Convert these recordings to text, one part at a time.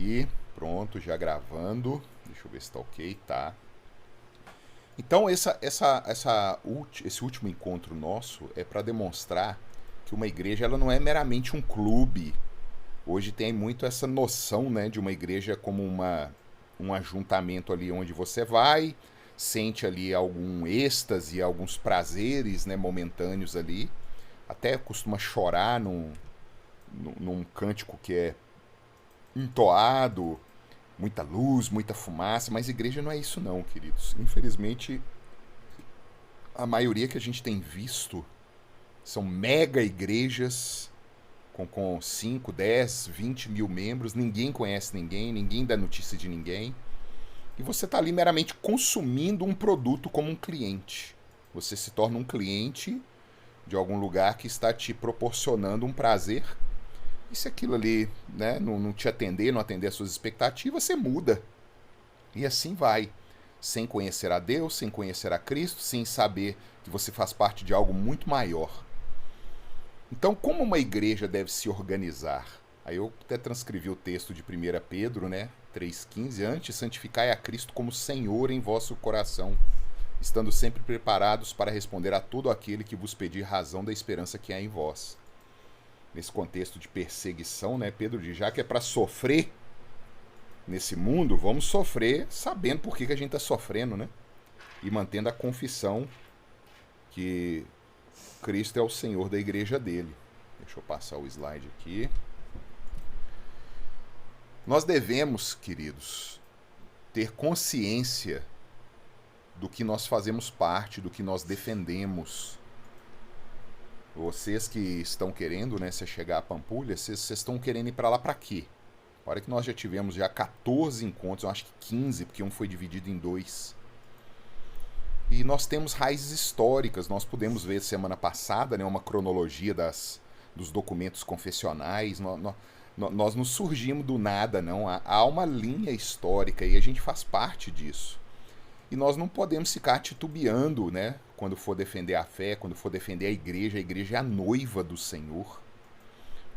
aqui. Pronto, já gravando. Deixa eu ver se tá ok, tá. Então, esse último encontro nosso é para demonstrar que uma igreja ela não é meramente um clube. Hoje tem muito essa noção, né, de uma igreja como um ajuntamento ali onde você vai, sente ali algum êxtase, alguns prazeres, né, momentâneos ali. Até costuma chorar num cântico que é entoado, muita luz, muita fumaça, mas igreja não é isso não, queridos. Infelizmente, a maioria que a gente tem visto são mega igrejas com 5, 10, 20 mil membros, ninguém conhece ninguém, ninguém dá notícia de ninguém. E você está ali meramente consumindo um produto como um cliente. Você se torna um cliente de algum lugar que está te proporcionando um prazer. E se aquilo ali, né, não te atender, não atender às suas expectativas, você muda. E assim vai. Sem conhecer a Deus, sem conhecer a Cristo, sem saber que você faz parte de algo muito maior. Então, como uma igreja deve se organizar? Aí eu até transcrevi o texto de 1 Pedro, né, 3,15. Antes, santificai a Cristo como Senhor em vosso coração, estando sempre preparados para responder a todo aquele que vos pedir razão da esperança que há em vós. Nesse contexto de perseguição, né, Pedro diz, já que é para sofrer nesse mundo, vamos sofrer sabendo por que a gente está sofrendo, né? E mantendo a confissão que Cristo é o Senhor da igreja dele. Deixa eu passar o slide aqui. Nós devemos, queridos, ter consciência do que nós fazemos parte, do que nós defendemos. Vocês que estão querendo, né, se chegar a Pampulha, vocês estão querendo ir para lá para quê? Olha que nós já tivemos já 14 encontros, eu acho que 15, porque um foi dividido em 2. E nós temos raízes históricas, nós pudemos ver semana passada, né, uma cronologia dos documentos confessionais. Nós não surgimos do nada, não. Há uma linha histórica e a gente faz parte disso. E nós não podemos ficar titubeando, né? Quando for defender a fé, quando for defender a igreja é a noiva do Senhor.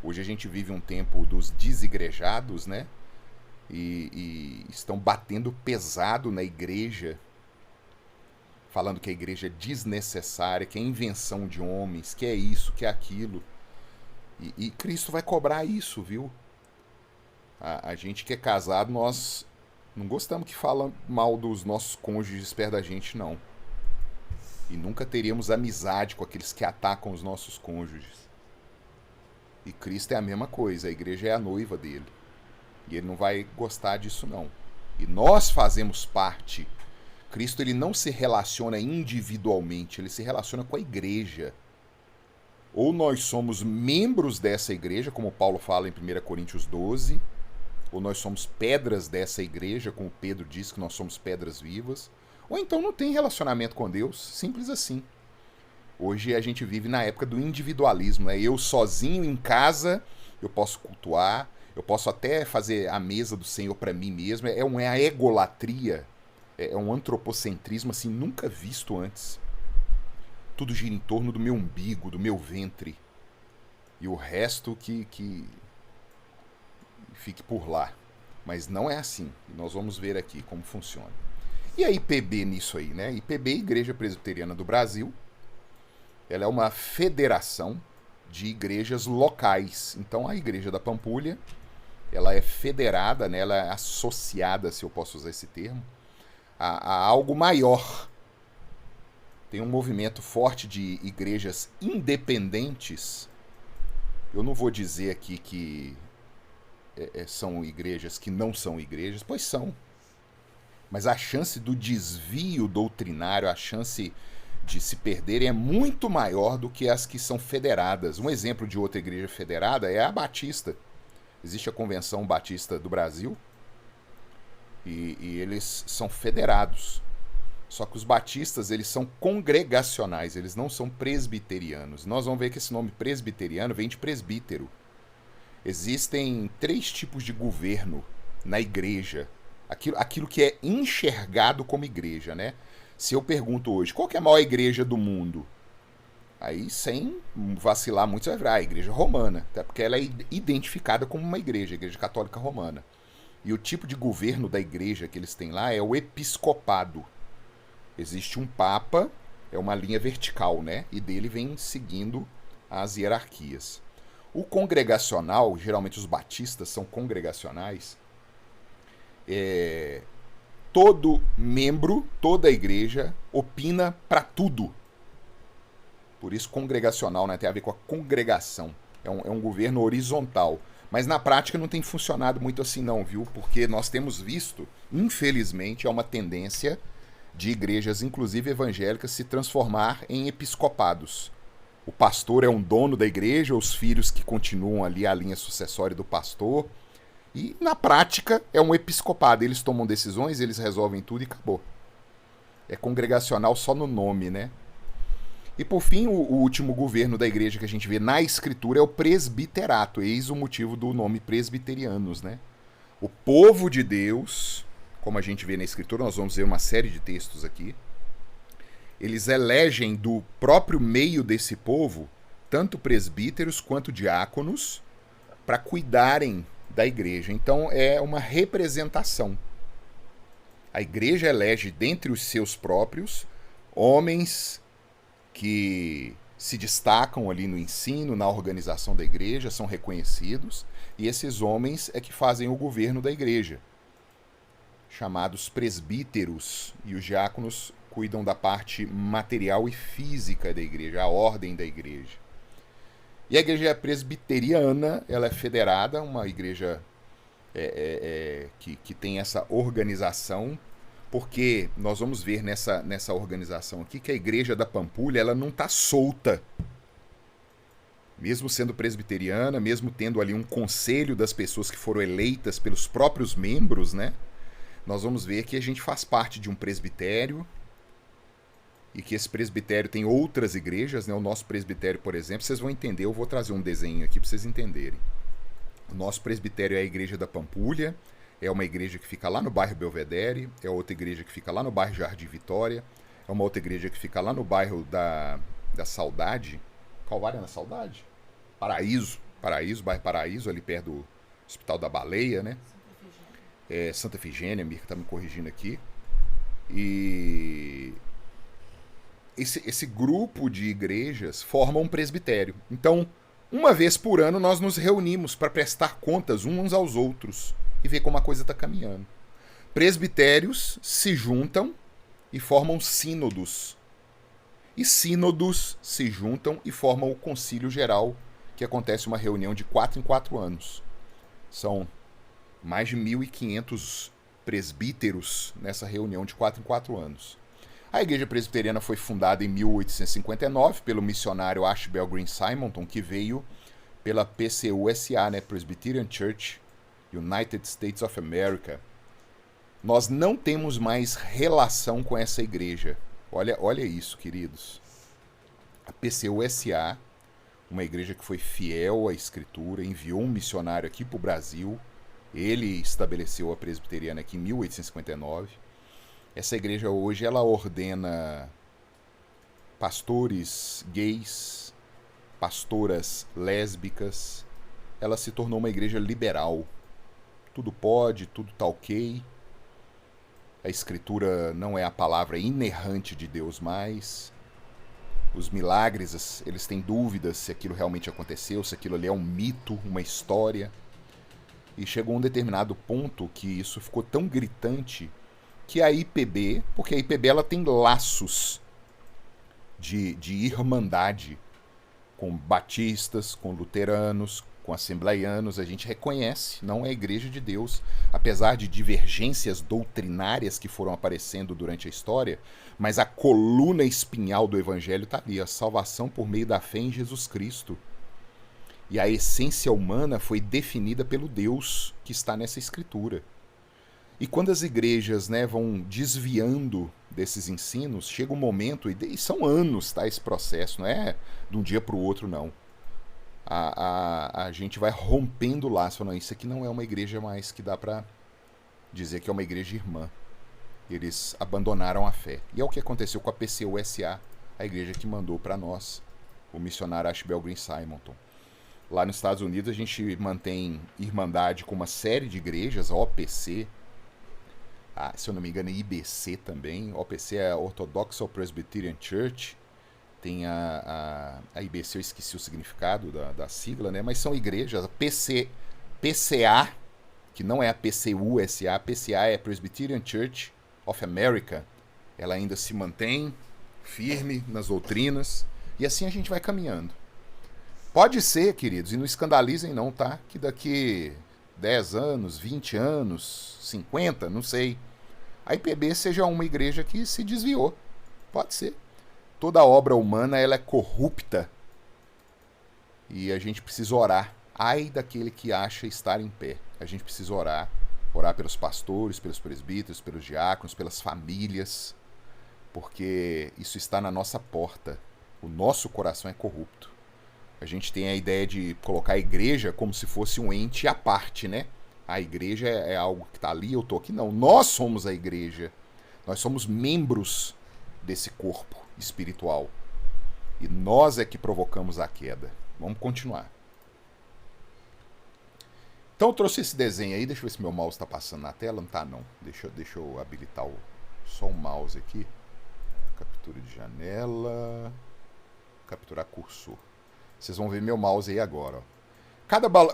Hoje a gente vive um tempo dos desigrejados, né? E estão batendo pesado na igreja, falando que a igreja é desnecessária, que é invenção de homens, que é isso, que é aquilo. E Cristo vai cobrar isso, viu? A gente que é casado, nós não gostamos que falam mal dos nossos cônjuges perto da gente, não. E nunca teríamos amizade com aqueles que atacam os nossos cônjuges. E Cristo é a mesma coisa, a igreja é a noiva dele. E ele não vai gostar disso, não. E nós fazemos parte. Cristo ele não se relaciona individualmente, ele se relaciona com a igreja. Ou nós somos membros dessa igreja, como Paulo fala em 1 Coríntios 12, ou nós somos pedras dessa igreja, como Pedro diz que nós somos pedras vivas, ou então não tem relacionamento com Deus, simples assim. Hoje a gente vive na época do individualismo, né? Eu sozinho em casa, eu posso cultuar, eu posso até fazer a mesa do Senhor para mim mesmo, é uma egolatria, é um antropocentrismo assim nunca visto antes. Tudo gira em torno do meu umbigo, do meu ventre. E o resto que fique por lá. Mas não é assim. Nós vamos ver aqui como funciona. E a IPB nisso aí, né? IPB, Igreja Presbiteriana do Brasil, ela é uma federação de igrejas locais. Então a Igreja da Pampulha, ela é federada, né? Ela é associada, se eu posso usar esse termo, a algo maior. Tem um movimento forte de igrejas independentes. Eu não vou dizer aqui que são igrejas que não são igrejas, pois são. Mas a chance do desvio doutrinário, a chance de se perderem é muito maior do que as que são federadas. Um exemplo de outra igreja federada é a Batista. Existe a Convenção Batista do Brasil e eles são federados. Só que os batistas, eles são congregacionais, eles não são presbiterianos. Nós vamos ver que esse nome presbiteriano vem de presbítero. Existem 3 tipos de governo na igreja. Aquilo que é enxergado como igreja, né? Se eu pergunto hoje, qual que é a maior igreja do mundo? Aí, sem vacilar muito, você vai virar a igreja romana. Até porque ela é identificada como uma igreja, a igreja católica romana. E o tipo de governo da igreja que eles têm lá é o episcopado. Existe um papa, é uma linha vertical, né? E dele vem seguindo as hierarquias. O congregacional, geralmente os batistas são congregacionais, todo membro, toda a igreja opina para tudo. Por isso congregacional, né? Tem a ver com a congregação. É um governo horizontal. Mas na prática não tem funcionado muito assim não, viu? Porque nós temos visto, infelizmente, é uma tendência de igrejas, inclusive evangélicas, se transformar em episcopados. O pastor é um dono da igreja, os filhos que continuam ali a linha sucessória do pastor. E na prática é um episcopado. Eles tomam decisões, eles resolvem tudo e acabou. É congregacional só no nome, né? E por fim, o último governo da igreja que a gente vê na escritura é o presbiterato. Eis o motivo do nome presbiterianos, né? O povo de Deus, como a gente vê na escritura, nós vamos ver uma série de textos aqui. Eles elegem do próprio meio desse povo tanto presbíteros quanto diáconos para cuidarem da igreja. Então é uma representação. A igreja elege dentre os seus próprios homens que se destacam ali no ensino, na organização da igreja, são reconhecidos, e esses homens é que fazem o governo da igreja, chamados presbíteros, e os diáconos cuidam da parte material e física da igreja, a ordem da igreja. E a igreja presbiteriana, ela é federada, uma igreja que tem essa organização, porque nós vamos ver nessa organização aqui que a igreja da Pampulha ela não está solta. Mesmo sendo presbiteriana, mesmo tendo ali um conselho das pessoas que foram eleitas pelos próprios membros, né? Nós vamos ver que a gente faz parte de um presbitério e que esse presbitério tem outras igrejas, né? O nosso presbitério, por exemplo, vocês vão entender, eu vou trazer um desenho aqui para vocês entenderem. O nosso presbitério é a igreja da Pampulha, é uma igreja que fica lá no bairro Belvedere, é outra igreja que fica lá no bairro Jardim Vitória, é uma outra igreja que fica lá no bairro da Saudade. Qual bairro é na Saudade? Paraíso, bairro Paraíso, ali perto do Hospital da Baleia, né? Santa Efigênia, a Mirka tá me corrigindo aqui. E esse grupo de igrejas forma um presbitério. Então, uma vez por ano, nós nos reunimos para prestar contas uns aos outros e ver como a coisa está caminhando. Presbitérios se juntam e formam sínodos. E sínodos se juntam e formam o concílio geral, que acontece uma reunião de 4 em 4 anos. São mais de 1.500 presbíteros nessa reunião de 4 em 4 anos. A igreja presbiteriana foi fundada em 1859 pelo missionário Ashbel Green Simonton, que veio pela PCUSA, né, Presbyterian Church, United States of America. Nós não temos mais relação com essa igreja. Olha isso, queridos. A PCUSA, uma igreja que foi fiel à Escritura, enviou um missionário aqui para o Brasil. Ele estabeleceu a presbiteriana aqui em 1859. Essa igreja hoje ela ordena pastores gays, pastoras lésbicas. Ela se tornou uma igreja liberal. Tudo pode, tudo tá ok. A escritura não é a palavra inerrante de Deus mais. Os milagres, eles têm dúvidas se aquilo realmente aconteceu, se aquilo ali é um mito, uma história. E chegou a um determinado ponto que isso ficou tão gritante que a IPB, porque a IPB ela tem laços de irmandade com batistas, com luteranos, com assembleianos, a gente reconhece, não é a igreja de Deus, apesar de divergências doutrinárias que foram aparecendo durante a história, mas a coluna espinhal do evangelho está ali, a salvação por meio da fé em Jesus Cristo. E a essência humana foi definida pelo Deus que está nessa escritura. E quando as igrejas, né, vão desviando desses ensinos, chega um momento, e são anos, tá, esse processo, não é de um dia para o outro, não. A gente vai rompendo o laço, falando, isso aqui não é uma igreja mais que dá para dizer que é uma igreja irmã. Eles abandonaram a fé. E é o que aconteceu com a PCUSA, a igreja que mandou para nós o missionário Ashbel Green Simonton. Lá nos Estados Unidos a gente mantém irmandade com uma série de igrejas, OPC, se eu não me engano, IBC também. OPC é Orthodox Presbyterian Church. Tem a IBC, eu esqueci o significado da sigla, né? Mas são igrejas. PCA, que não é a PCUSA, PCA é Presbyterian Church of America. Ela ainda se mantém firme nas doutrinas. E assim a gente vai caminhando. Pode ser, queridos, e não escandalizem não, tá? Que daqui 10 anos, 20 anos, 50, não sei, a IPB seja uma igreja que se desviou. Pode ser. Toda obra humana ela é corrupta. E a gente precisa orar. Ai daquele que acha estar em pé. A gente precisa orar. Orar pelos pastores, pelos presbíteros, pelos diáconos, pelas famílias. Porque isso está na nossa porta. O nosso coração é corrupto. A gente tem a ideia de colocar a igreja como se fosse um ente à parte, né? A igreja é algo que está ali, eu estou aqui. Não, nós somos a igreja. Nós somos membros desse corpo espiritual. E nós é que provocamos a queda. Vamos continuar. Então eu trouxe esse desenho aí. Deixa eu ver se meu mouse está passando na tela. Não está não. Deixa eu habilitar só o mouse aqui. Captura de janela. Capturar cursor. Vocês vão ver meu mouse aí agora. Ó.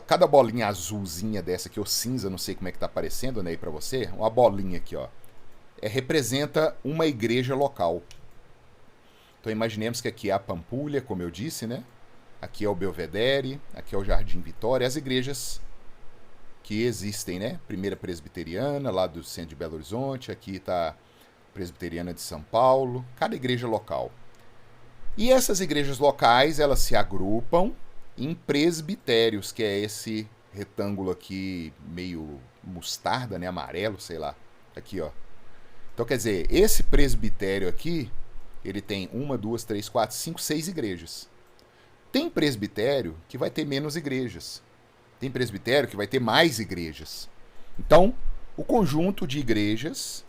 Cada bolinha azulzinha dessa aqui, ou cinza, não sei como é que tá aparecendo, né, aí pra você. Uma bolinha aqui, ó. Representa uma igreja local. Então imaginemos que aqui é a Pampulha, como eu disse, né? Aqui é o Belvedere, aqui é o Jardim Vitória. As igrejas que existem, né? Primeira Presbiteriana, lá do centro de Belo Horizonte. Aqui tá a Presbiteriana de São Paulo. Cada igreja local. E essas igrejas locais, elas se agrupam em presbitérios, que é esse retângulo aqui meio mostarda, né, amarelo, sei lá. Aqui, ó. Então, quer dizer, esse presbitério aqui, ele tem 1, 2, 3, 4, 5, 6 igrejas. Tem presbitério que vai ter menos igrejas. Tem presbitério que vai ter mais igrejas. Então, o conjunto de igrejas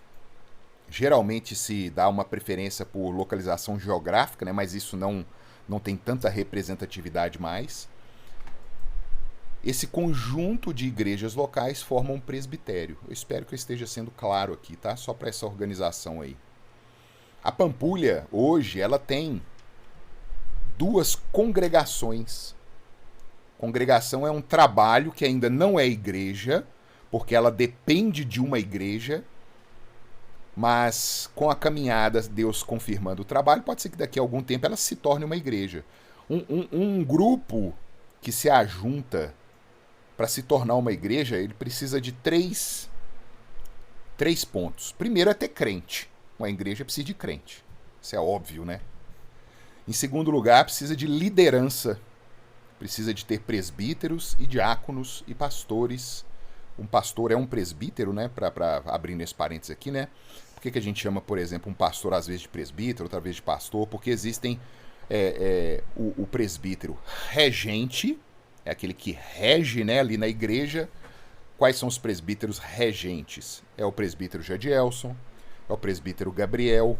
geralmente se dá uma preferência por localização geográfica, né? Mas isso não tem tanta representatividade mais. Esse conjunto de igrejas locais forma um presbitério. Eu espero que eu esteja sendo claro aqui, tá? Só para essa organização aí. A Pampulha, hoje, ela tem 2 congregações. Congregação é um trabalho que ainda não é igreja, porque ela depende de uma igreja. Mas com a caminhada, Deus confirmando o trabalho, pode ser que daqui a algum tempo ela se torne uma igreja. Um grupo que se ajunta para se tornar uma igreja, ele precisa de 3 pontos. Primeiro é ter crente. Uma igreja precisa de crente. Isso é óbvio, né? Em segundo lugar, precisa de liderança. Precisa de ter presbíteros e diáconos e pastores. Um pastor é um presbítero, né? Para abrir nesse parênteses aqui, né? Por que a gente chama, por exemplo, um pastor às vezes de presbítero, outra vez de pastor? Porque existem o presbítero regente, é aquele que rege, né, ali na igreja. Quais são os presbíteros regentes? É o presbítero Jadielson, é o presbítero Gabriel,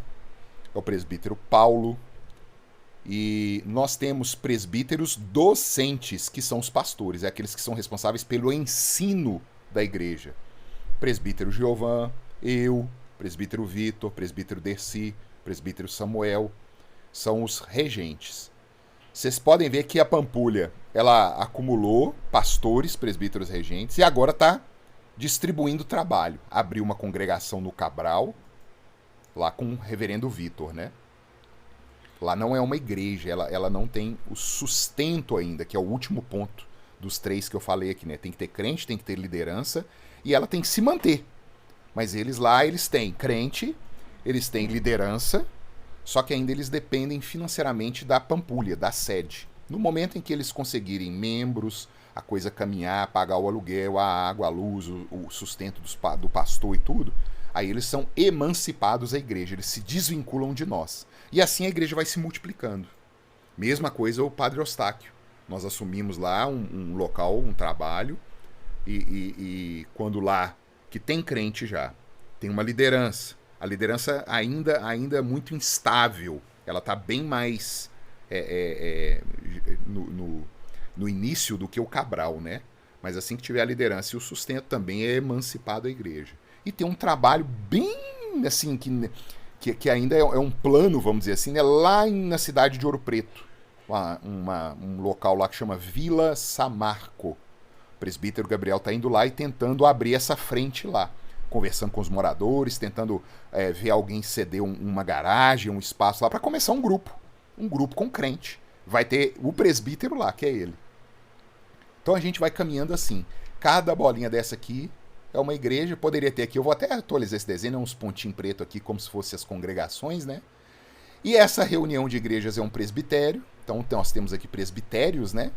é o presbítero Paulo. E nós temos presbíteros docentes, que são os pastores, é aqueles que são responsáveis pelo ensino da igreja. Presbítero Giovan, eu, presbítero Vitor, presbítero Dercy, presbítero Samuel, são os regentes. Vocês podem ver que a Pampulha, ela acumulou pastores, presbíteros regentes, e agora está distribuindo trabalho. Abriu uma congregação no Cabral, lá com o reverendo Vitor, né? Lá não é uma igreja, ela não tem o sustento ainda, que é o último ponto dos 3 que eu falei aqui, né? Tem que ter crente, tem que ter liderança, e ela tem que se manter. Mas eles têm crente, eles têm liderança, só que ainda eles dependem financeiramente da Pampulha, da sede. No momento em que eles conseguirem membros, a coisa caminhar, pagar o aluguel, a água, a luz, o sustento do pastor e tudo, aí eles são emancipados da igreja, eles se desvinculam de nós. E assim a igreja vai se multiplicando. Mesma coisa o Padre Eustáquio. Nós assumimos lá um local, um trabalho, e quando lá, que tem crente já, tem uma liderança. A liderança ainda é muito instável. Ela está bem mais no início do que o Cabral, né? Mas assim que tiver a liderança e o sustento também é emancipado a igreja. E tem um trabalho bem assim, que ainda é um plano, vamos dizer assim, né? Lá na cidade de Ouro Preto. Um local lá que chama Vila Samarco. O presbítero Gabriel está indo lá e tentando abrir essa frente lá. Conversando com os moradores, tentando ver alguém ceder uma garagem, um espaço lá para começar um grupo com crente. Vai ter o presbítero lá, que é ele. Então a gente vai caminhando assim. Cada bolinha dessa aqui é uma igreja. Poderia ter aqui, eu vou até atualizar esse desenho, uns pontinhos preto aqui, como se fossem as congregações, né? E essa reunião de igrejas é um presbitério. Então nós temos aqui presbitérios, né?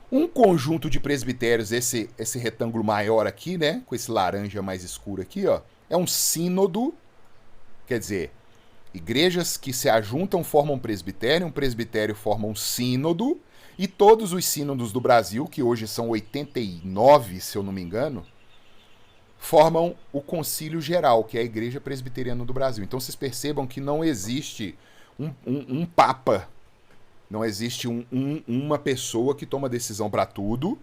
Um conjunto de presbitérios, esse retângulo maior aqui, né? Com esse laranja mais escuro aqui, ó. É um sínodo. Quer dizer, igrejas que se ajuntam formam um presbitério forma um sínodo. E todos os sínodos do Brasil, que hoje são 89, se eu não me engano, formam o Concílio Geral, que é a Igreja Presbiteriana do Brasil. Então vocês percebam que não existe um papa, não existe uma pessoa que toma decisão para tudo.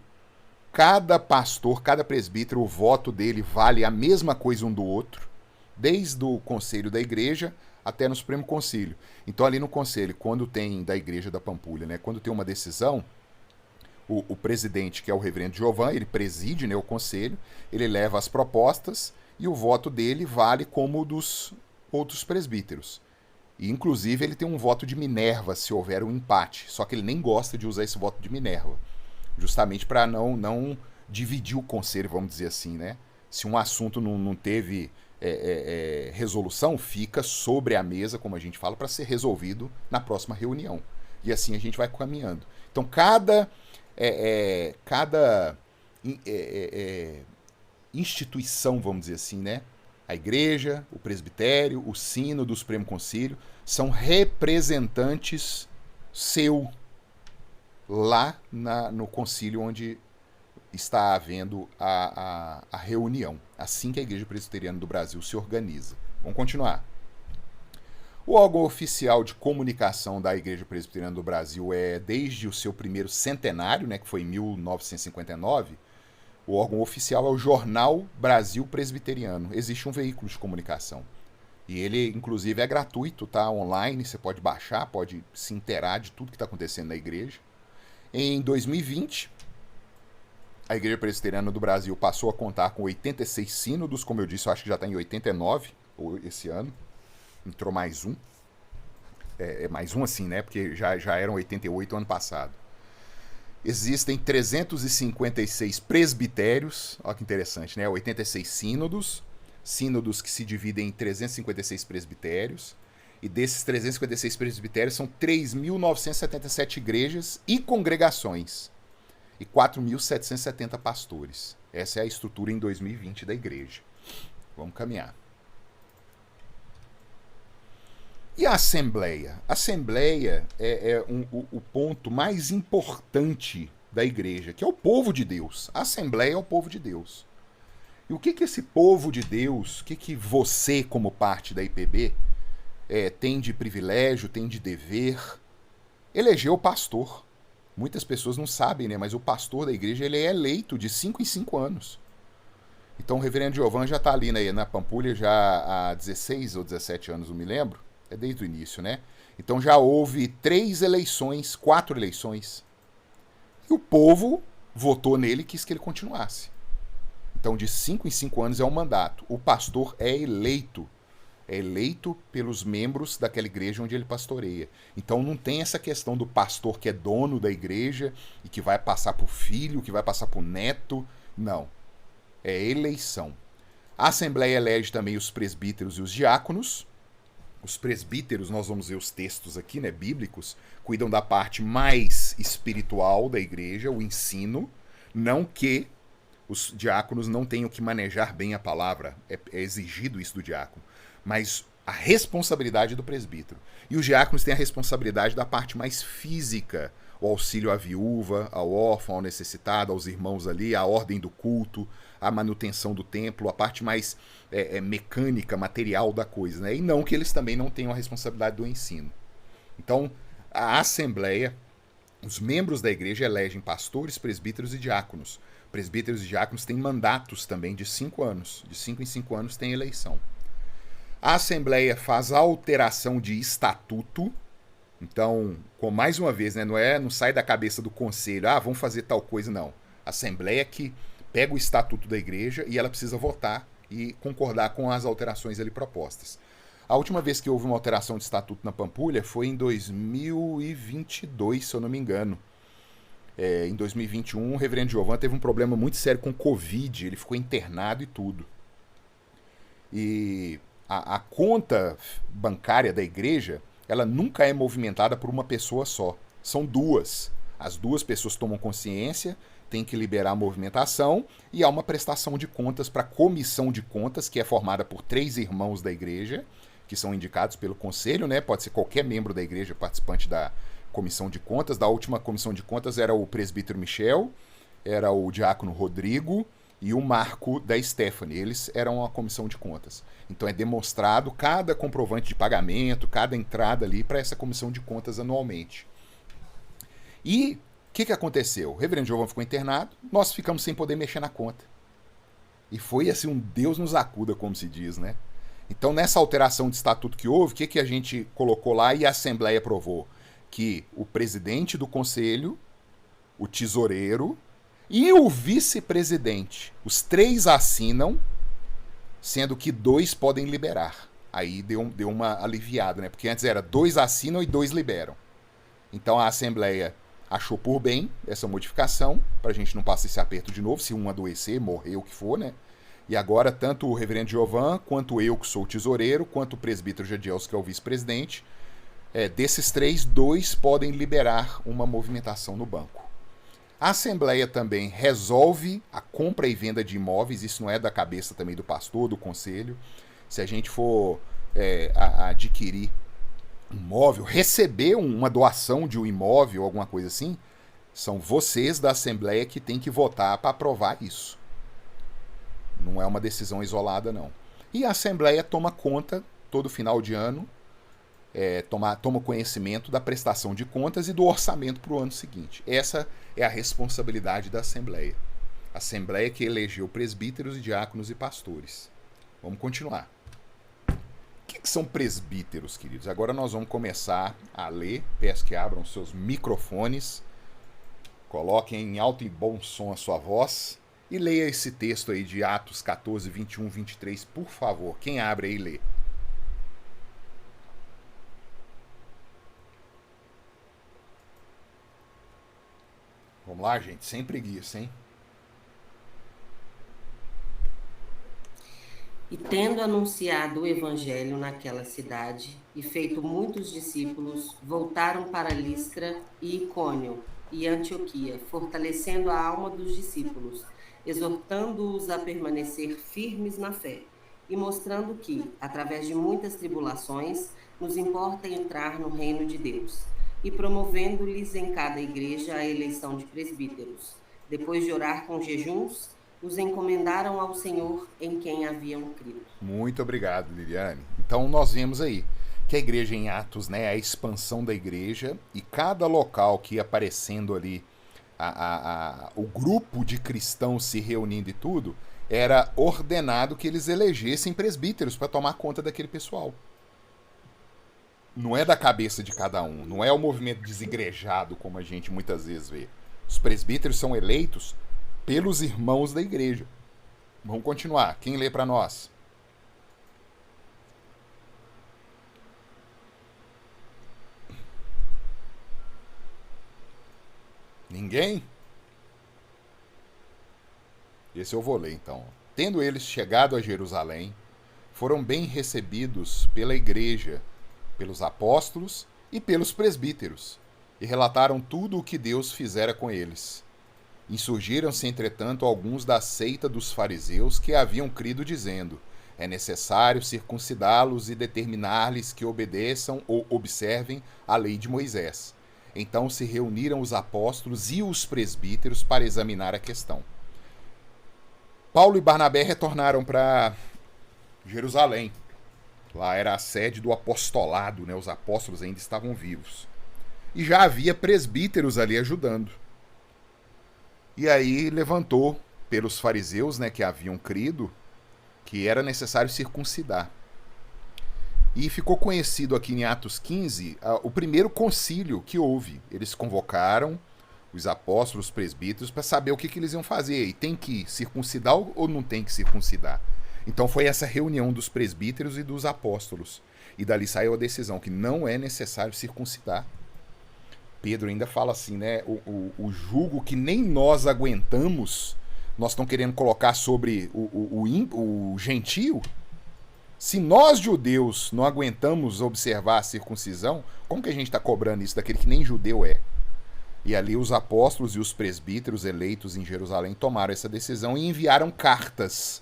Cada pastor, cada presbítero, o voto dele vale a mesma coisa um do outro, desde o conselho da igreja até no Supremo Concílio. Então ali no conselho, quando tem da igreja da Pampulha, né, quando tem uma decisão, o presidente, que é o reverendo Giovan, ele preside, né, o conselho, ele leva as propostas e o voto dele vale como o dos outros presbíteros. E inclusive ele tem um voto de Minerva se houver um empate, só que ele nem gosta de usar esse voto de Minerva, justamente para não dividir o conselho, vamos dizer assim, né? Se um assunto não teve resolução, fica sobre a mesa, como a gente fala, para ser resolvido na próxima reunião. E assim a gente vai caminhando. Então, cada instituição, vamos dizer assim, né? A igreja, o presbitério, o sínodo, o Supremo Concílio, são representantes seu lá no concílio onde está havendo a reunião. Assim que a Igreja Presbiteriana do Brasil se organiza. Vamos continuar. O órgão oficial de comunicação da Igreja Presbiteriana do Brasil desde o seu primeiro centenário, né, que foi em 1959, o órgão oficial é o Jornal Brasil Presbiteriano. Existe um veículo de comunicação. E ele, inclusive, é gratuito, tá? Online, você pode baixar, pode se inteirar de tudo que está acontecendo na igreja. Em 2020, a Igreja Presbiteriana do Brasil passou a contar com 86 sínodos, como eu disse, eu acho que já está em 89 esse ano. Entrou mais um. Mais um assim, né? Porque já eram 88 ano passado. Existem 356 presbitérios, olha que interessante, né? 86 sínodos que se dividem em 356 presbitérios. E desses 356 presbitérios são 3.977 igrejas e congregações. E 4.770 pastores. Essa é a estrutura em 2020 da igreja. Vamos caminhar. E a Assembleia? A Assembleia é o ponto mais importante da igreja, que é o povo de Deus. A Assembleia é o povo de Deus. E o que esse povo de Deus, o que você, como parte da IPB, tem de privilégio, tem de dever? Eleger o pastor. Muitas pessoas não sabem, né? Mas o pastor da igreja ele é eleito de 5 em 5 anos. Então o reverendo Giovan já está ali na Pampulha já há 16 ou 17 anos, não me lembro. É desde o início, né? Então já houve 4 eleições. E o povo votou nele e quis que ele continuasse. Então de 5 em 5 anos é um mandato. O pastor é eleito. É eleito pelos membros daquela igreja onde ele pastoreia. Então não tem essa questão do pastor que é dono da igreja e que vai passar para o filho, que vai passar para o neto. Não. É eleição. A Assembleia elege também os presbíteros e os diáconos. Os presbíteros, nós vamos ver os textos aqui, né, bíblicos, cuidam da parte mais espiritual da igreja, o ensino. Não que os diáconos não tenham que manejar bem a palavra, é exigido isso do diácono. Mas a responsabilidade do presbítero. E os diáconos têm a responsabilidade da parte mais física, o auxílio à viúva, ao órfão, ao necessitado, aos irmãos ali, a ordem do culto, a manutenção do templo, a parte mais mecânica, material da coisa, né? E não que eles também não tenham a responsabilidade do ensino. Então, a Assembleia Os membros da igreja elegem pastores, presbíteros e diáconos. Presbíteros e diáconos têm mandatos também de 5 anos. De 5 em 5 anos tem eleição. A Assembleia faz alteração de estatuto. Então, mais uma vez, né, não sai da cabeça do conselho, vamos fazer tal coisa, não. A Assembleia que pega o estatuto da igreja e ela precisa votar e concordar com as alterações ali propostas. A última vez que houve uma alteração de estatuto na Pampulha foi em 2022, se eu não me engano. Em 2021, o reverendo Giovan teve um problema muito sério com Covid, ele ficou internado e tudo. E a conta bancária da igreja, ela nunca é movimentada por uma pessoa só. São duas. As duas pessoas tomam consciência, tem que liberar a movimentação e há uma prestação de contas para a comissão de contas, que é formada por 3 irmãos da igreja, que são indicados pelo conselho, né? Pode ser qualquer membro da igreja participante da comissão de contas. Da última comissão de contas era o presbítero Michel, era o diácono Rodrigo e o Marco da Stephanie. Eles eram a comissão de contas. Então é demonstrado cada comprovante de pagamento, cada entrada ali para essa comissão de contas anualmente. E o que aconteceu? O reverendo Giovan ficou internado, nós ficamos sem poder mexer na conta. E foi assim, um Deus nos acuda, como se diz, né? Então, nessa alteração de estatuto que houve, o que a gente colocou lá e a Assembleia aprovou? Que o presidente do conselho, o tesoureiro e o vice-presidente, os 3 assinam, sendo que 2 podem liberar. Aí deu uma aliviada, né? Porque antes era 2 assinam e 2 liberam. Então a Assembleia achou por bem essa modificação, para a gente não passar esse aperto de novo, se um adoecer, morrer, o que for, né? E agora, tanto o reverendo Giovan, quanto eu, que sou o tesoureiro, quanto o presbítero Jadielso, que é o vice-presidente, desses 3, 2 podem liberar uma movimentação no banco. A Assembleia também resolve a compra e venda de imóveis, isso não é da cabeça também do pastor, do conselho. Se a gente for adquirir um imóvel, receber uma doação de um imóvel, alguma coisa assim, são vocês da Assembleia que têm que votar para aprovar isso. Não é uma decisão isolada, não. E a Assembleia toma conta, todo final de ano, toma conhecimento da prestação de contas e do orçamento para o ano seguinte. Essa é a responsabilidade da Assembleia. A Assembleia que elegeu presbíteros e diáconos e pastores. Vamos continuar. O que são presbíteros, queridos? Agora nós vamos começar a ler. Peço que abram seus microfones, coloquem em alto e bom som a sua voz e leia esse texto aí de Atos 14, 21, 23, por favor. Quem abre aí e lê. Vamos lá, gente, sem preguiça, hein? E tendo anunciado o evangelho naquela cidade e feito muitos discípulos, voltaram para Listra e Icônio e Antioquia, fortalecendo a alma dos discípulos, exortando-os a permanecer firmes na fé e mostrando que, através de muitas tribulações, nos importa entrar no reino de Deus, e promovendo-lhes em cada igreja a eleição de presbíteros. Depois de orar com jejuns, os encomendaram ao Senhor em quem haviam crido. Muito obrigado, Liliane. Então nós vemos aí que a igreja em Atos, né, a expansão da igreja, e cada local que ia aparecendo ali o grupo de cristãos se reunindo e tudo, era ordenado que eles elegessem presbíteros para tomar conta daquele pessoal. Não é da cabeça de cada um, não é o movimento desigrejado como a gente muitas vezes vê. Os presbíteros são eleitos pelos irmãos da igreja. Vamos continuar. Quem lê para nós? Ninguém? Esse eu vou ler então. Tendo eles chegado a Jerusalém, foram bem recebidos pela igreja, pelos apóstolos e pelos presbíteros, e relataram tudo o que Deus fizera com eles. Insurgiram-se, entretanto, alguns da seita dos fariseus que haviam crido, dizendo: é necessário circuncidá-los e determinar-lhes que obedeçam ou observem a lei de Moisés. Então se reuniram os apóstolos e os presbíteros para examinar a questão. Paulo e Barnabé retornaram para Jerusalém. Lá era a sede do apostolado, né? Os apóstolos ainda estavam vivos. e já havia presbíteros ali ajudando. E aí levantou pelos fariseus, né, que haviam crido, que era necessário circuncidar. E ficou conhecido aqui em Atos 15 o primeiro concílio que houve. Eles convocaram os apóstolos, os presbíteros, para saber o que eles iam fazer. E tem que circuncidar ou não tem que circuncidar? Então foi essa reunião dos presbíteros e dos apóstolos. E dali saiu a decisão que não é necessário circuncidar. Pedro ainda fala assim, né? O jugo que nem nós aguentamos, nós estamos querendo colocar sobre o gentio. Se nós, judeus, não aguentamos observar a circuncisão, como que a gente está cobrando isso daquele que nem judeu é? E ali os apóstolos e os presbíteros eleitos em Jerusalém tomaram essa decisão e enviaram cartas.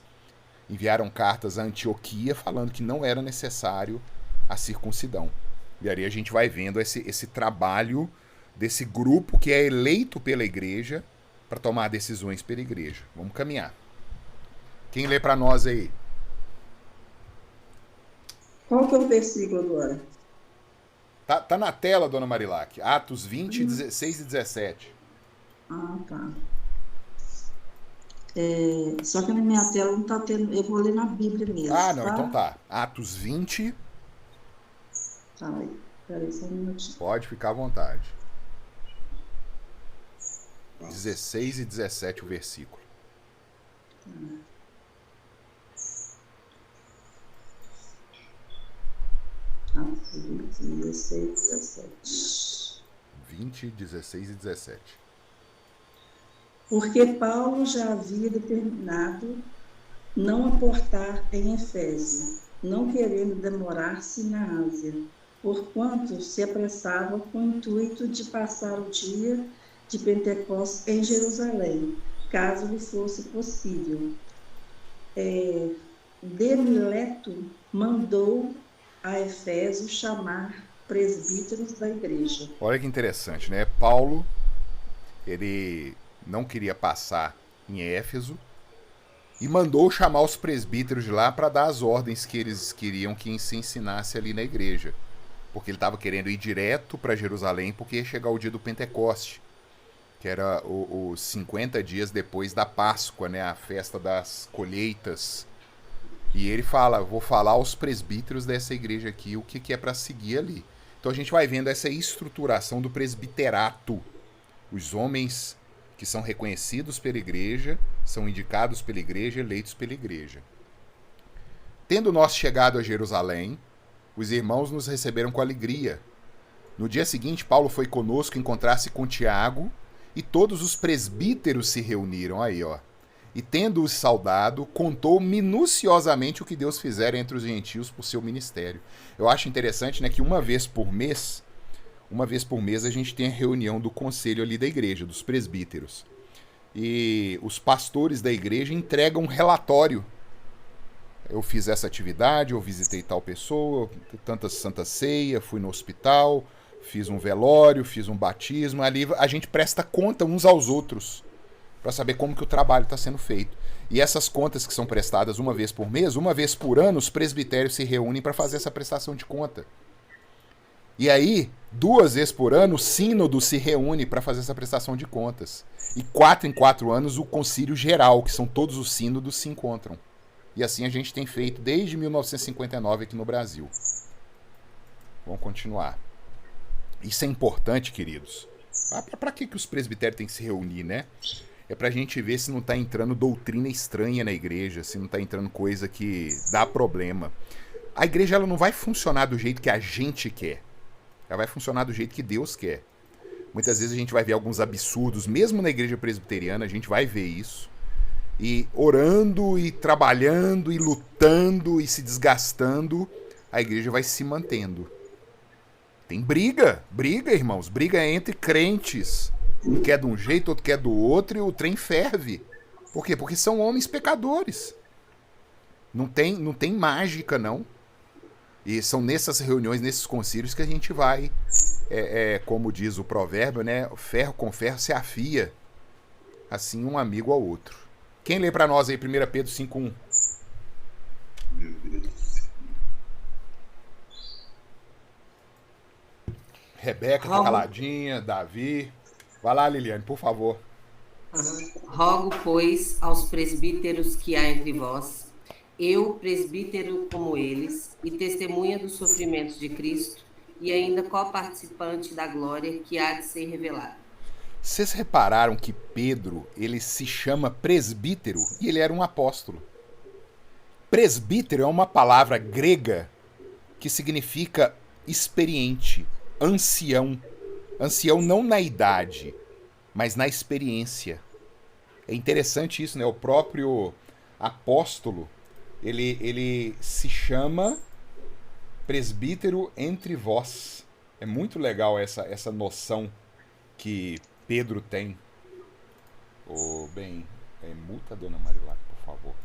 Enviaram cartas a Antioquia falando que não era necessário a circuncidão. E ali a gente vai vendo esse trabalho desse grupo que é eleito pela igreja para tomar decisões pela igreja. Vamos caminhar. Quem lê para nós aí? Qual que é o versículo agora? Tá na tela, dona Marilac. Atos 20, 16 e 17. Ah, tá. Só que na minha tela não tá tendo. Eu vou ler na Bíblia mesmo. Ah, não, tá? então tá. Atos 20. Tá, peraí, só um minutinho. Pode ficar à vontade. 16 e 17 o versículo. Atos 20, 16, 17. 20, 16 e 17. Porque Paulo já havia determinado não aportar em Efésio, não querendo demorar-se na Ásia, porquanto se apressava com o intuito de passar o dia de Pentecostes em Jerusalém, caso lhe fosse possível. De Mileto mandou a Efésio chamar presbíteros da igreja. Olha que interessante, né? Paulo, ele não queria passar em Éfeso e mandou chamar os presbíteros de lá para dar as ordens que eles queriam que se ensinasse ali na igreja. Porque ele estava querendo ir direto para Jerusalém porque ia chegar o dia do Pentecoste, que era os 50 dias depois da Páscoa, né? A festa das colheitas. E ele fala, vou falar aos presbíteros dessa igreja aqui o que é para seguir ali. Então a gente vai vendo essa estruturação do presbiterato. Os homens que são reconhecidos pela igreja, são indicados pela igreja, eleitos pela igreja. Tendo nós chegado a Jerusalém, os irmãos nos receberam com alegria. No dia seguinte, Paulo foi conosco encontrar-se com Tiago, e todos os presbíteros se reuniram aí, ó. E tendo-os saudado, contou minuciosamente o que Deus fizera entre os gentios por seu ministério. Eu acho interessante, né, que uma vez por mês a gente tem a reunião do conselho ali da igreja, dos presbíteros. E os pastores da igreja entregam um relatório. Eu fiz essa atividade, eu visitei tal pessoa, tanta santa ceia, fui no hospital, fiz um velório, fiz um batismo. Ali a gente presta conta uns aos outros para saber como que o trabalho está sendo feito. E essas contas que são prestadas uma vez por mês, uma vez por ano, os presbitérios se reúnem para fazer essa prestação de conta. E aí, 2 vezes por ano, o sínodo se reúne para fazer essa prestação de contas. E 4 em 4 anos, o concílio geral, que são todos os sínodos, se encontram. E assim a gente tem feito desde 1959 aqui no Brasil. Vamos continuar. Isso é importante, queridos. Para que os presbitérios têm que se reunir, né? É pra gente ver se não tá entrando doutrina estranha na igreja, se não tá entrando coisa que dá problema. A igreja ela não vai funcionar do jeito que a gente quer. Ela vai funcionar do jeito que Deus quer. Muitas vezes a gente vai ver alguns absurdos, mesmo na igreja presbiteriana, a gente vai ver isso. E orando, e trabalhando, e lutando, e se desgastando, a igreja vai se mantendo. Tem briga, irmãos, briga entre crentes. Um quer de um jeito, outro quer do outro, e o trem ferve. Por quê? Porque são homens pecadores. Não tem mágica, não. E são nessas reuniões, nesses concílios que a gente vai, como diz o provérbio, né? Ferro com ferro se afia. Assim um amigo ao outro. Quem lê para nós aí 1 Pedro 5:1? Rebeca tá Rogo, caladinha, Davi. Vai lá, Liliane, por favor. rogo, pois, aos presbíteros que há entre vós, eu, presbítero como eles, e testemunha dos sofrimentos de Cristo, e ainda coparticipante da glória que há de ser revelada. Vocês repararam que Pedro, ele se chama presbítero e ele era um apóstolo. Presbítero é uma palavra grega que significa experiente, ancião. Ancião não na idade, mas na experiência. É interessante isso, né? O próprio apóstolo, ele se chama presbítero entre vós. É muito legal essa noção que Pedro tem. Bem, muta a dona Marilac, por favor.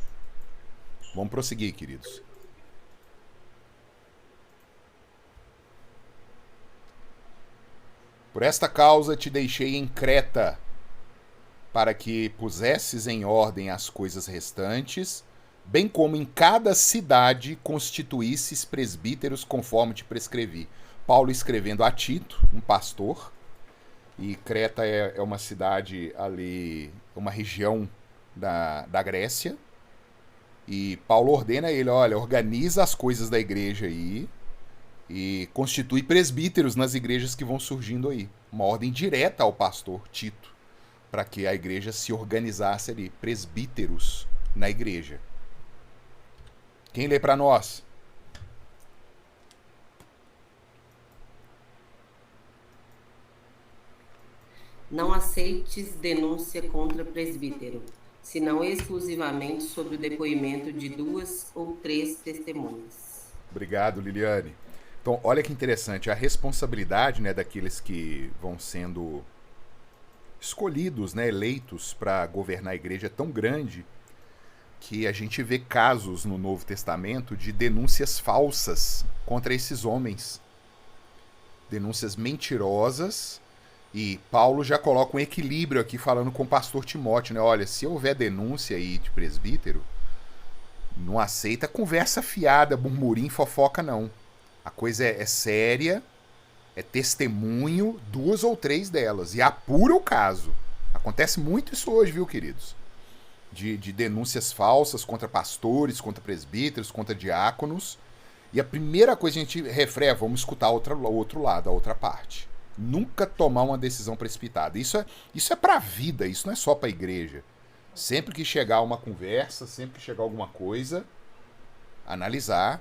Vamos prosseguir, queridos. Por esta causa te deixei em Creta, para que pusesses em ordem as coisas restantes, bem como em cada cidade constituísses presbíteros conforme te prescrevi. Paulo escrevendo a Tito, um pastor, e Creta é uma cidade ali, uma região da Grécia, e Paulo ordena a ele, olha, organiza as coisas da igreja aí, e constitui presbíteros nas igrejas que vão surgindo aí. Uma ordem direta ao pastor Tito, para que a igreja se organizasse ali, presbíteros na igreja. Quem lê para nós? Não aceites denúncia contra presbítero, senão exclusivamente sobre o depoimento de 2 ou 3 testemunhas. Obrigado, Liliane. Então, olha que interessante, a responsabilidade, né, daqueles que vão sendo escolhidos, né, eleitos para governar a igreja é tão grande que a gente vê casos no Novo Testamento de denúncias falsas contra esses homens. Denúncias mentirosas. E Paulo já coloca um equilíbrio aqui falando com o pastor Timóteo, né? Olha, se houver denúncia aí de presbítero, não aceita conversa fiada, burburinho, fofoca, não. A coisa é séria, é testemunho, 2 ou 3 delas. E apura o caso. Acontece muito isso hoje, viu, queridos? De denúncias falsas contra pastores, contra presbíteros, contra diáconos. E a primeira coisa que a gente refere, vamos escutar o outro lado, a outra parte. Nunca tomar uma decisão precipitada. Isso é pra vida, isso não é só pra igreja. Sempre que chegar uma conversa, sempre que chegar alguma coisa, analisar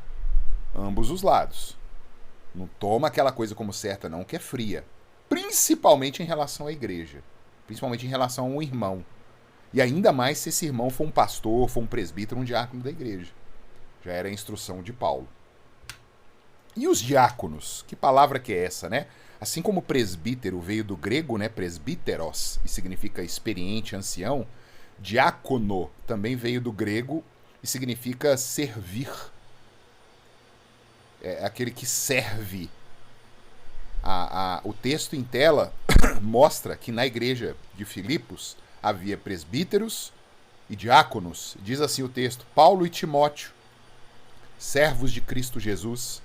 ambos os lados. Não toma aquela coisa como certa não, que é fria. Principalmente em relação à igreja. Principalmente em relação a um irmão. E ainda mais se esse irmão for um pastor, for um presbítero, um diácono da igreja. Já era a instrução de Paulo. E os diáconos? Que palavra que é essa, né? Assim como presbítero veio do grego, né, presbíteros, e significa experiente, ancião, diácono também veio do grego e significa servir. É aquele que serve. O texto em tela mostra que na igreja de Filipos havia presbíteros e diáconos. Diz assim o texto: Paulo e Timóteo, servos de Cristo Jesus,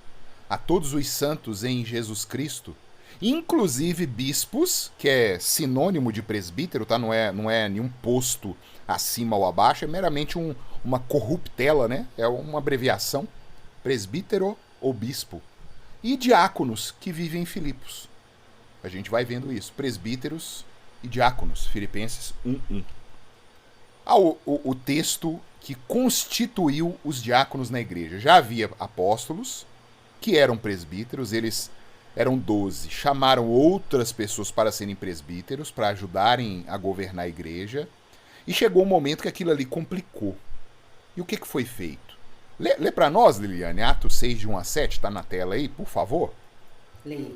a todos os santos em Jesus Cristo, inclusive bispos, que é sinônimo de presbítero, tá? Não é nenhum posto acima ou abaixo, é meramente uma corruptela, né? É uma abreviação, presbítero ou bispo. E diáconos que vivem em Filipos. A gente vai vendo isso, presbíteros e diáconos, Filipenses 1:1. O texto que constituiu os diáconos na igreja. Já havia apóstolos que eram presbíteros, eles eram 12, chamaram outras pessoas para serem presbíteros, para ajudarem a governar a igreja, e chegou um momento que aquilo ali complicou. E o que foi feito? Lê para nós, Liliane, Atos 6, de 1 a 7, está na tela aí, por favor. Leia.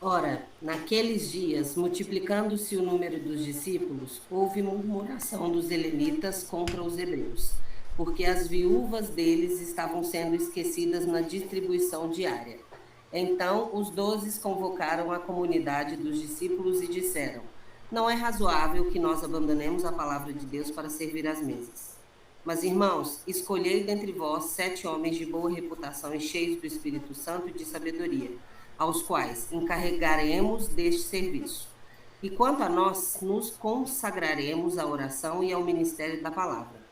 Ora, naqueles dias, multiplicando-se o número dos discípulos, houve murmuração dos helenitas contra os hebreus, porque as viúvas deles estavam sendo esquecidas na distribuição diária. Então os 12 convocaram a comunidade dos discípulos e disseram: não é razoável que nós abandonemos a palavra de Deus para servir às mesas. Mas, irmãos, escolhei dentre vós 7 homens de boa reputação e cheios do Espírito Santo e de sabedoria. aos quais encarregaremos deste serviço. E quanto a nós, nos consagraremos à oração e ao ministério da palavra.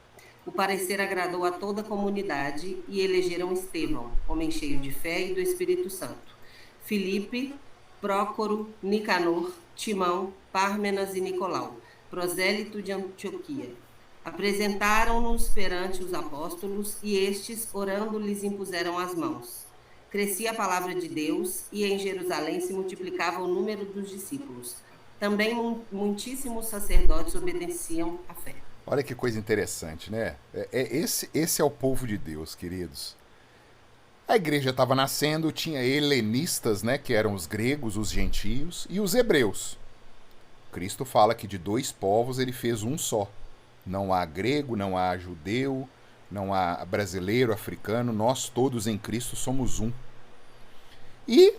O parecer agradou a toda a comunidade e elegeram Estevão, homem cheio de fé e do Espírito Santo, Filipe, Prócoro, Nicanor, Timão, Pármenas e Nicolau, prosélito de Antioquia. Apresentaram-nos perante os apóstolos e estes, orando, lhes impuseram as mãos. Crescia a palavra de Deus e em Jerusalém se multiplicava o número dos discípulos. Também muitíssimos sacerdotes obedeciam à fé. Olha que coisa interessante, né? Esse é o povo de Deus, queridos. A igreja estava nascendo, tinha helenistas, né, que eram os gregos, os gentios, e os hebreus. Cristo fala que de dois povos ele fez um só. Não há grego, não há judeu, não há brasileiro, africano, nós todos em Cristo somos um. E,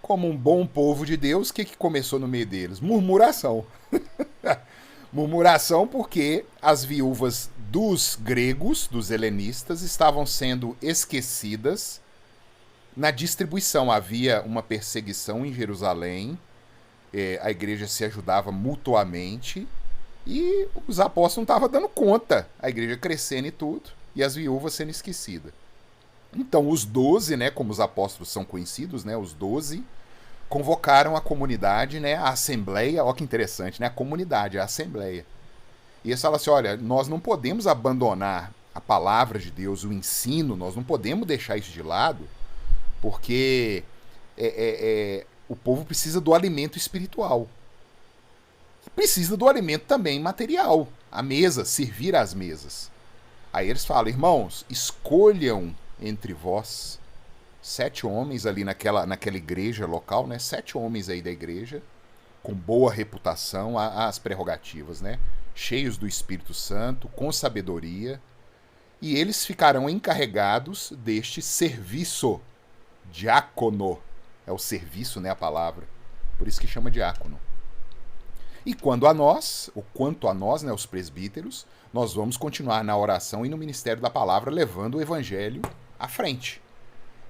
como um bom povo de Deus, o que começou no meio deles? Murmuração. Murmuração porque as viúvas dos gregos, dos helenistas, estavam sendo esquecidas na distribuição. Havia uma perseguição em Jerusalém, a igreja se ajudava mutuamente e os apóstolos não estavam dando conta. A igreja crescendo e tudo, e as viúvas sendo esquecidas. Então os 12, né, como os apóstolos são conhecidos, né, os 12, convocaram a comunidade, né, a assembleia, olha que interessante, né, a comunidade, a assembleia. E eles falam assim, olha, nós não podemos abandonar a palavra de Deus, o ensino, nós não podemos deixar isso de lado, porque o povo precisa do alimento espiritual. Precisa do alimento também material, a mesa, servir às mesas. Aí eles falam, irmãos, escolham entre vós 7 homens ali naquela igreja local, né? 7 homens aí da igreja, com boa reputação, as prerrogativas, né? Cheios do Espírito Santo, com sabedoria, e eles ficarão encarregados deste serviço. Diácono é o serviço, né? A palavra. Por isso que chama diácono. E quanto a nós, né, os presbíteros, nós vamos continuar na oração e no ministério da palavra, levando o evangelho à frente.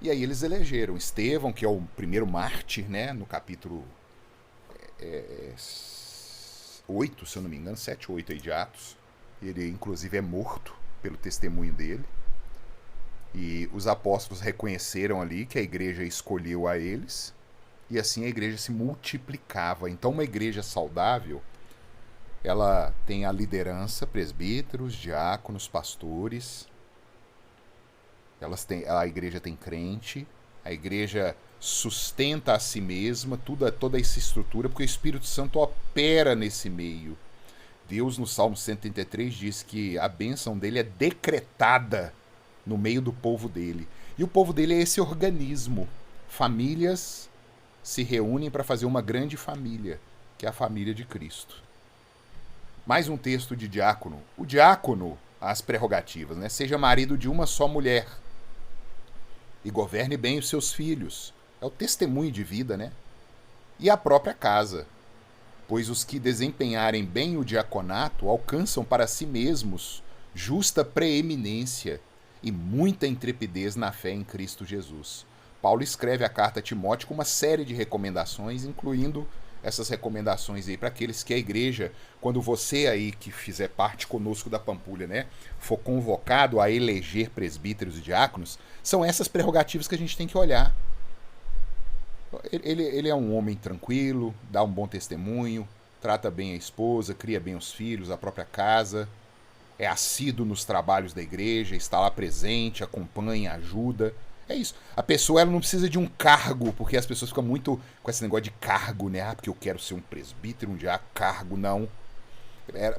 E aí eles elegeram Estevão, que é o primeiro mártir, né, no capítulo 8, se eu não me engano, 7 ou 8 aí de Atos. Ele, inclusive, é morto pelo testemunho dele. E os apóstolos reconheceram ali que a igreja escolheu a eles, e assim a igreja se multiplicava. Então uma igreja saudável, ela tem a liderança, presbíteros, diáconos, pastores. A igreja tem crente, a igreja sustenta a si mesma, toda essa estrutura, porque o Espírito Santo opera nesse meio. Deus, no Salmo 133, diz que a bênção dele é decretada no meio do povo dele. E o povo dele é esse organismo. Famílias se reúnem para fazer uma grande família, que é a família de Cristo. Mais um texto de diácono. O diácono, as prerrogativas, né? Seja marido de uma só mulher e governe bem os seus filhos. É o testemunho de vida, né? E a própria casa. Pois os que desempenharem bem o diaconato alcançam para si mesmos justa preeminência e muita intrepidez na fé em Cristo Jesus. Paulo escreve a carta a Timóteo com uma série de recomendações, incluindo essas recomendações aí para aqueles que a igreja, quando você aí que fizer parte conosco da Pampulha, né, for convocado a eleger presbíteros e diáconos, são essas prerrogativas que a gente tem que olhar. Ele é um homem tranquilo, dá um bom testemunho, trata bem a esposa, cria bem os filhos, a própria casa, é assíduo nos trabalhos da igreja, está lá presente, acompanha, ajuda. É isso. A pessoa ela não precisa de um cargo, porque as pessoas ficam muito com esse negócio de cargo, né? Ah, porque eu quero ser um presbítero, um diácono, cargo, não.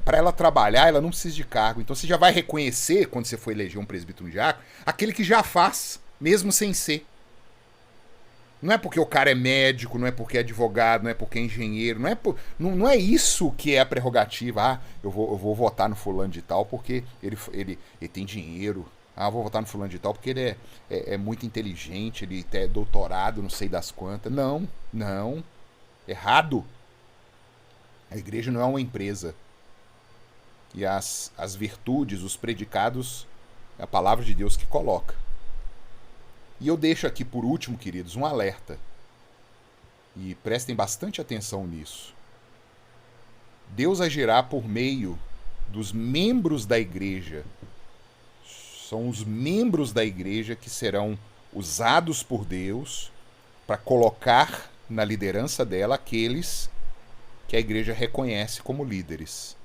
Para ela trabalhar, ela não precisa de cargo. Então você já vai reconhecer, quando você for eleger um presbítero, um diácono, aquele que já faz, mesmo sem ser. Não é porque o cara é médico, não é porque é advogado, não é porque é engenheiro, não é isso que é a prerrogativa. Ah, eu vou votar no fulano de tal porque ele tem dinheiro. Ah, vou votar no fulano de tal porque ele é muito inteligente, ele é doutorado, não sei das quantas. Não. Errado. A igreja não é uma empresa. E as virtudes, os predicados, é a palavra de Deus que coloca. E eu deixo aqui, por último, queridos, um alerta. E prestem bastante atenção nisso. Deus agirá por meio dos membros da igreja. São os membros da igreja que serão usados por Deus para colocar na liderança dela aqueles que a igreja reconhece como líderes.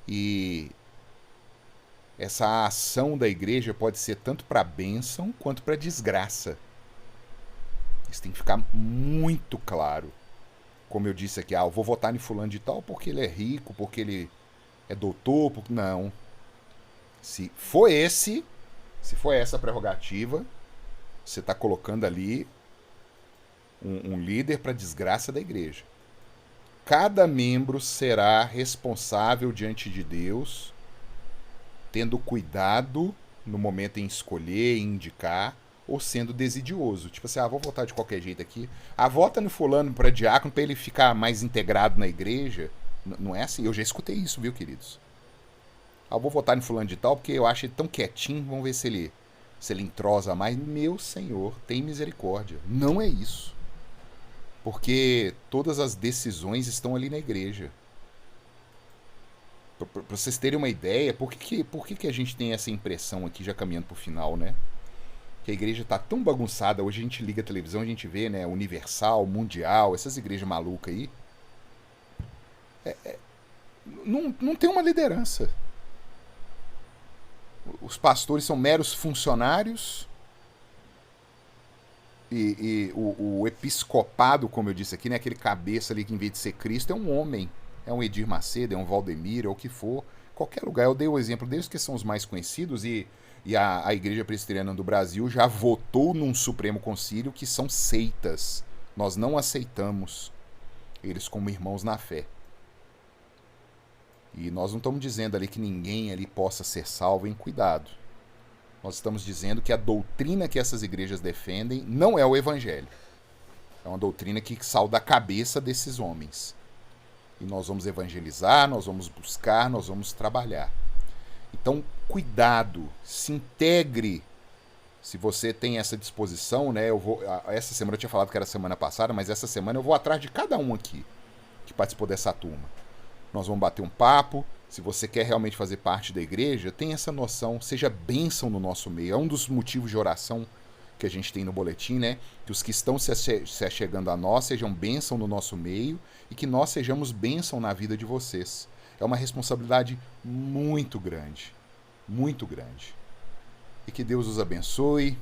E essa ação da igreja pode ser tanto para bênção quanto para desgraça. Isso tem que ficar muito claro. Como eu disse aqui, eu vou votar em fulano de tal porque ele é rico, porque ele é doutor, porque... Não. Se for essa a prerrogativa, você está colocando ali um líder para desgraça da igreja. Cada membro será responsável diante de Deus, tendo cuidado no momento em escolher, em indicar, ou sendo desidioso. Tipo assim, vou votar de qualquer jeito aqui. Vota no fulano para diácono para ele ficar mais integrado na igreja. Não é assim. Eu já escutei isso, viu, queridos? Vou votar no fulano de tal porque eu acho ele tão quietinho. Vamos ver se ele entrosa mais. Meu Senhor, tem misericórdia. Não é isso. Porque todas as decisões estão ali na igreja. Para vocês terem uma ideia, por que a gente tem essa impressão aqui, já caminhando para o final, né? Que a igreja tá tão bagunçada, hoje a gente liga a televisão, a gente vê, né, Universal, Mundial, essas igrejas malucas aí. Não tem uma liderança. Os pastores são meros funcionários e o episcopado, como eu disse aqui, né, aquele cabeça ali que em vez de ser Cristo é um homem. É um Edir Macedo, é um Valdemir, é o que for. Qualquer lugar. Eu dei o exemplo deles que são os mais conhecidos e a Igreja Presbiteriana do Brasil já votou num Supremo Concílio que são seitas. Nós não aceitamos eles como irmãos na fé. E nós não estamos dizendo ali que ninguém ali possa ser salvo, em cuidado. Nós estamos dizendo que a doutrina que essas igrejas defendem não é o Evangelho. É uma doutrina que sai da cabeça desses homens. E nós vamos evangelizar, nós vamos buscar, nós vamos trabalhar. Então, cuidado, se integre. Se você tem essa disposição, né? Essa semana eu tinha falado que era semana passada, mas essa semana eu vou atrás de cada um aqui que participou dessa turma. Nós vamos bater um papo. Se você quer realmente fazer parte da igreja, tenha essa noção, seja bênção no nosso meio. É um dos motivos de oração que a gente tem no boletim, né? Que os que estão se achegando a nós sejam bênção no nosso meio e que nós sejamos bênção na vida de vocês. É uma responsabilidade muito grande. Muito grande. E que Deus os abençoe.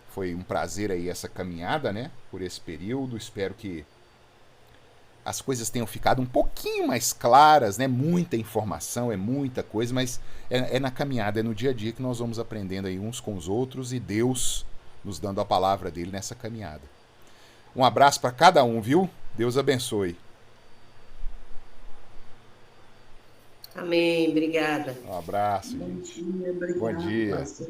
Foi um prazer aí essa caminhada, né? Por esse período. Espero que as coisas tenham ficado um pouquinho mais claras, né? Muita informação, é muita coisa, mas é na caminhada, é no dia a dia que nós vamos aprendendo aí uns com os outros e Deus nos dando a palavra dele nessa caminhada. Um abraço para cada um, viu? Deus abençoe. Amém, obrigada. Um abraço, Bom gente. dia, obrigado, Bom dia. pastor.